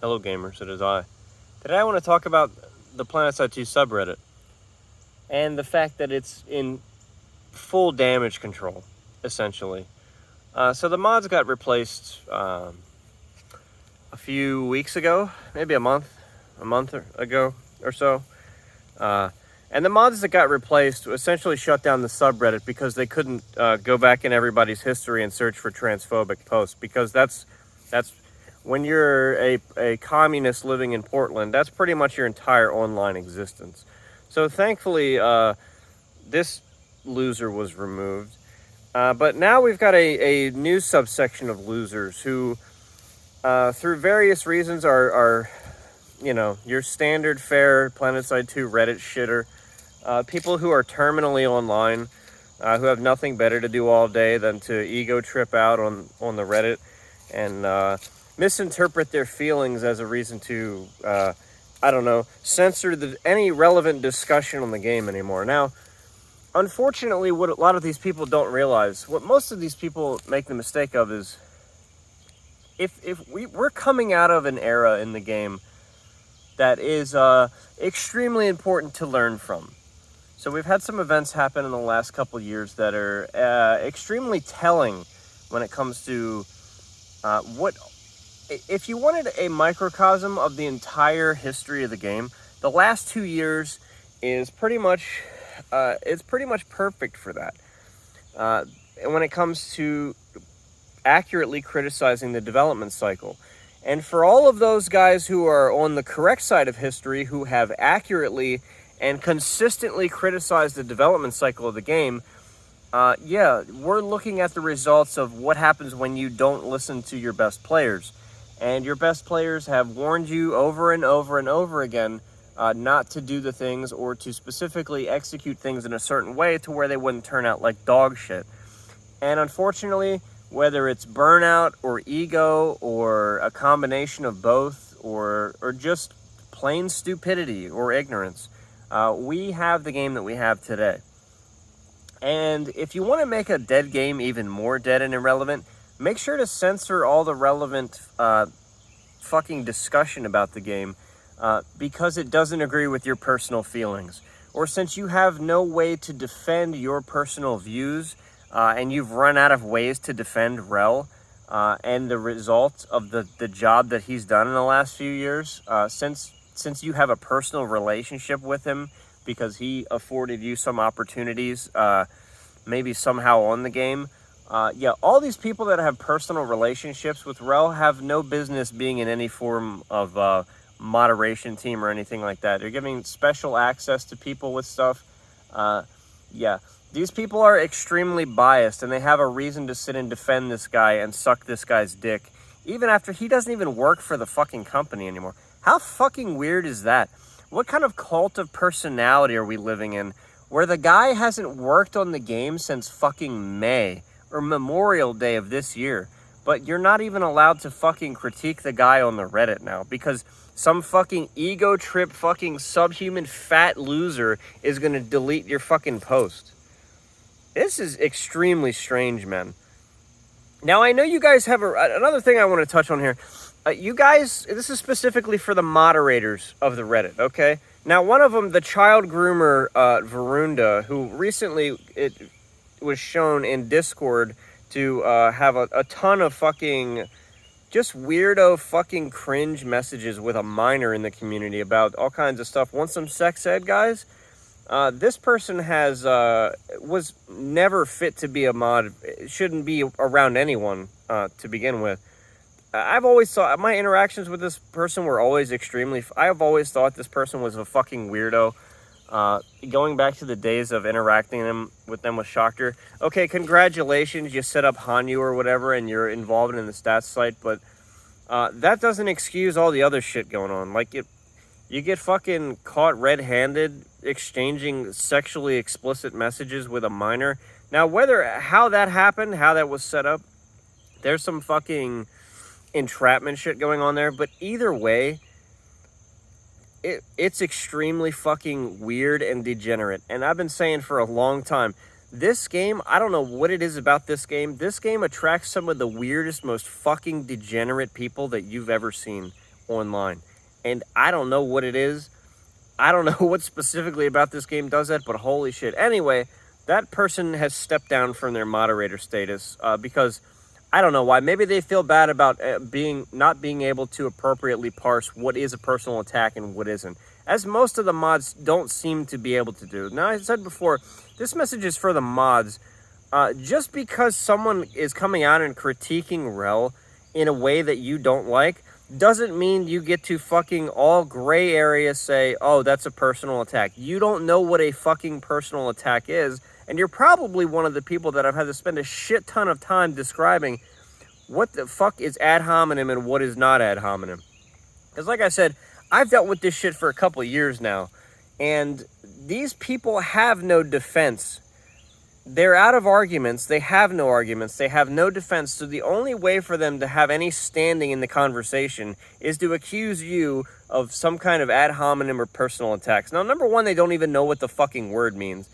Hello gamers, it is I. Today I want to talk about the PlanetSide 2 subreddit and the fact that it's in full damage control, essentially. So the mods got replaced a few weeks ago, maybe a month ago or so. And the mods that got replaced essentially shut down the subreddit because they couldn't go back in everybody's history and search for transphobic posts, because that's when you're a communist living in Portland, that's pretty much your entire online existence. So thankfully, this loser was removed. But now we've got a new subsection of losers who, through various reasons, are your standard fare PlanetSide 2 Reddit shitter. People who are terminally online, who have nothing better to do all day than to ego trip out on the Reddit and misinterpret their feelings as a reason to, censor any relevant discussion on the game anymore. Now, unfortunately, what a lot of these people don't realize, what most of these people make the mistake of, is if we're coming out of an era in the game that is extremely important to learn from. So we've had some events happen in the last couple years that are extremely telling when it comes to what... If you wanted a microcosm of the entire history of the game, the last 2 years is pretty much perfect for that. And when it comes to accurately criticizing the development cycle. And for all of those guys who are on the correct side of history, who have accurately and consistently criticized the development cycle of the game, we're looking at the results of what happens when you don't listen to your best players. And your best players have warned you over and over and over again not to do the things, or to specifically execute things in a certain way to where they wouldn't turn out like dog shit. And unfortunately, whether it's burnout or ego or a combination of both, or just plain stupidity or ignorance, we have the game that we have today. And if you want to make a dead game even more dead and irrelevant, make sure to censor all the relevant fucking discussion about the game because it doesn't agree with your personal feelings. Or since you have no way to defend your personal views and you've run out of ways to defend Rel and the results of the job that he's done in the last few years, since you have a personal relationship with him because he afforded you some opportunities, maybe somehow on the game, all these people that have personal relationships with Rel have no business being in any form of moderation team or anything like that. They're giving special access to people with stuff. These people are extremely biased, and they have a reason to sit and defend this guy and suck this guy's dick, even after he doesn't even work for the fucking company anymore. How fucking weird is that? What kind of cult of personality are we living in, where the guy hasn't worked on the game since fucking May or Memorial Day of this year, but you're not even allowed to fucking critique the guy on the Reddit now because some fucking ego trip fucking subhuman fat loser is gonna delete your fucking post? This is extremely strange, man. Now, I know you guys have another thing I want to touch on here. You guys, this is specifically for the moderators of the Reddit, okay? Now, one of them, the child groomer, Varunda, who recently it was shown in Discord to have a ton of fucking just weirdo fucking cringe messages with a minor in the community about all kinds of stuff. Want some sex ed, guys? This person was never fit to be a mod. Shouldn't be around anyone to begin with. I've always thought my interactions with this person were always I've always thought this person was a fucking weirdo. Going back to the days of interacting with them with Shocker. Okay, congratulations, you set up Hanyu or whatever, and you're involved in the stats site, but that doesn't excuse all the other shit going on. Like, you get fucking caught red-handed exchanging sexually explicit messages with a minor. Now, how that happened, how that was set up, there's some fucking entrapment shit going on there, but either way, it's extremely fucking weird and degenerate. And I've been saying for a long time, this game, I don't know what it is about this game. This game attracts some of the weirdest, most fucking degenerate people that you've ever seen online. And I don't know what it is. I don't know what specifically about this game does that, but holy shit. Anyway, that person has stepped down from their moderator status because I don't know why. Maybe they feel bad about not being able to appropriately parse what is a personal attack and what isn't, as most of the mods don't seem to be able to do. Now, I said before, this message is for the mods. Just because someone is coming out and critiquing Rel in a way that you don't like doesn't mean you get to fucking all gray area say, oh, that's a personal attack. You don't know what a fucking personal attack is, and you're probably one of the people that I've had to spend a shit ton of time describing what the fuck is ad hominem and what is not ad hominem. Because like I said, I've dealt with this shit for a couple of years now, and these people have no defense. They're out of arguments. They have no arguments. They have no defense. So the only way for them to have any standing in the conversation is to accuse you of some kind of ad hominem or personal attacks. Now, number one, they don't even know what the fucking word means.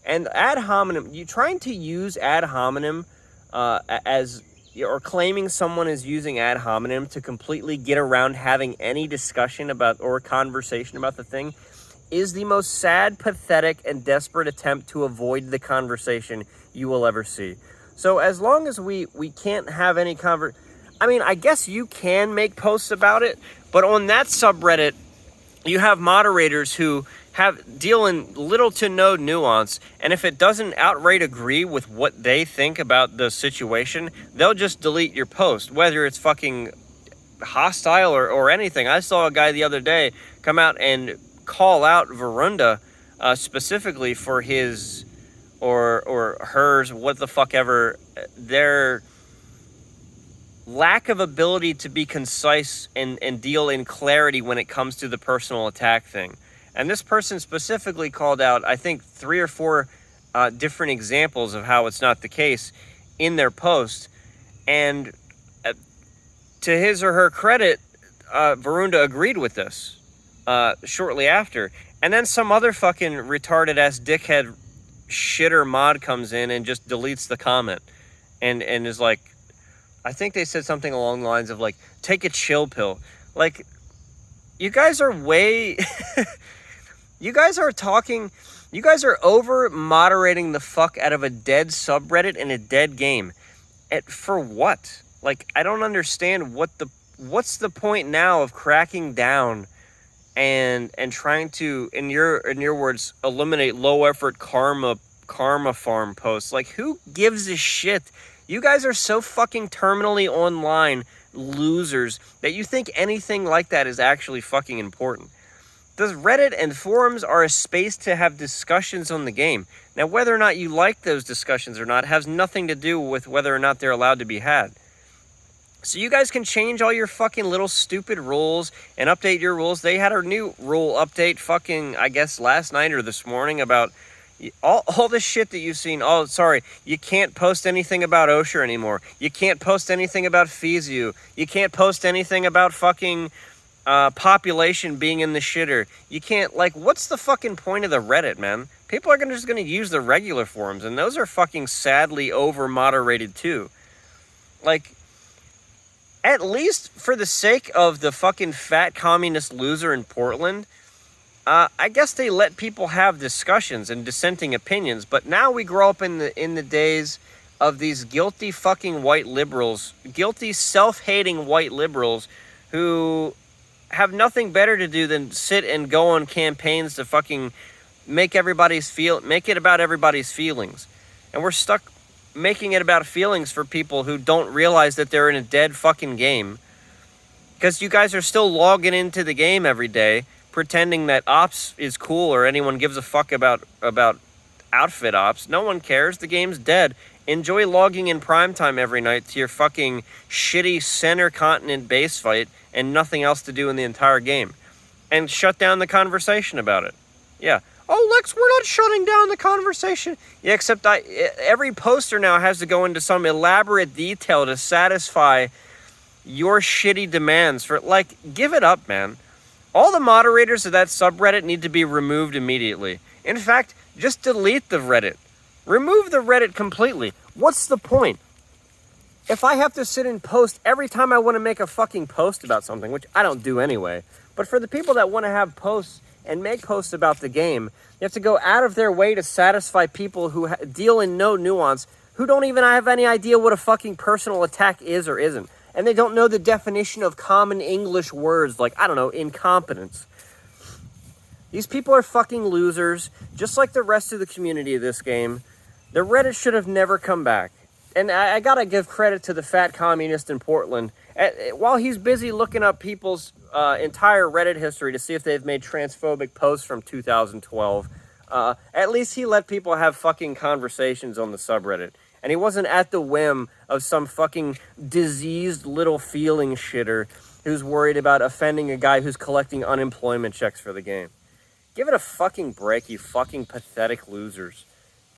And ad hominem, you trying to use ad hominem or claiming someone is using ad hominem to completely get around having any discussion about or conversation about the thing is the most sad, pathetic, and desperate attempt to avoid the conversation you will ever see. So as long as we can't have any I mean, I guess you can make posts about it, but on that subreddit, you have moderators who deal in little to no nuance, and if it doesn't outright agree with what they think about the situation, they'll just delete your post, whether it's fucking hostile or anything. I saw a guy the other day come out and call out Verunda specifically for his or hers, what the fuck ever, their lack of ability to be concise and deal in clarity when it comes to the personal attack thing. And this person specifically called out, I think, 3 or 4 different examples of how it's not the case in their post. And to his or her credit, Verunda agreed with this shortly after. And then some other fucking retarded-ass dickhead shitter mod comes in and just deletes the comment. And is like, I think they said something along the lines of, like, take a chill pill. Like, you guys are way... You guys are over-moderating the fuck out of a dead subreddit and a dead game. For what? Like, I don't understand what's the point now of cracking down and trying to, in your words, eliminate low-effort karma farm posts. Like, who gives a shit? You guys are so fucking terminally online losers that you think anything like that is actually fucking important. The Reddit and forums are a space to have discussions on the game. Now, whether or not you like those discussions or not has nothing to do with whether or not they're allowed to be had. So you guys can change all your fucking little stupid rules and update your rules. They had a new rule update fucking, I guess, last night or this morning about all this shit that you've seen. Oh, sorry, you can't post anything about Osher anymore. You can't post anything about Fizu. You can't post anything about fucking... population being in the shitter. You can't, like, what's the fucking point of the Reddit, man? People are just gonna use the regular forums, and those are fucking sadly over-moderated too. Like, at least for the sake of the fucking fat communist loser in Portland, I guess they let people have discussions and dissenting opinions, but now we grow up in the days of these guilty fucking white liberals, guilty self-hating white liberals who have nothing better to do than sit and go on campaigns to fucking make it about everybody's feelings. And we're stuck making it about feelings for people who don't realize that they're in a dead fucking game. Because you guys are still logging into the game every day, pretending that ops is cool or anyone gives a fuck about outfit ops. No one cares. The game's dead. Enjoy logging in primetime every night to your fucking shitty center continent base fight and nothing else to do in the entire game. And shut down the conversation about it. Yeah. Oh, Lex, we're not shutting down the conversation. Yeah, except every poster now has to go into some elaborate detail to satisfy your shitty demands for, like, give it up, man. All the moderators of that subreddit need to be removed immediately. In fact, just delete the Reddit. Remove the Reddit completely. What's the point? if I have to sit and post every time I want to make a fucking post about something, which I don't do anyway, but for the people that want to have posts and make posts about the game, they have to go out of their way to satisfy people who deal in no nuance, who don't even have any idea what a fucking personal attack is or isn't. And they don't know the definition of common English words like, I don't know, incompetence. These people are fucking losers, just like the rest of the community of this game. The Reddit should have never come back. And I gotta give credit to the fat communist in Portland. While he's busy looking up people's entire Reddit history to see if they've made transphobic posts from 2012, at least he let people have fucking conversations on the subreddit. And he wasn't at the whim of some fucking diseased little feeling shitter who's worried about offending a guy who's collecting unemployment checks for the game. Give it a fucking break, you fucking pathetic losers.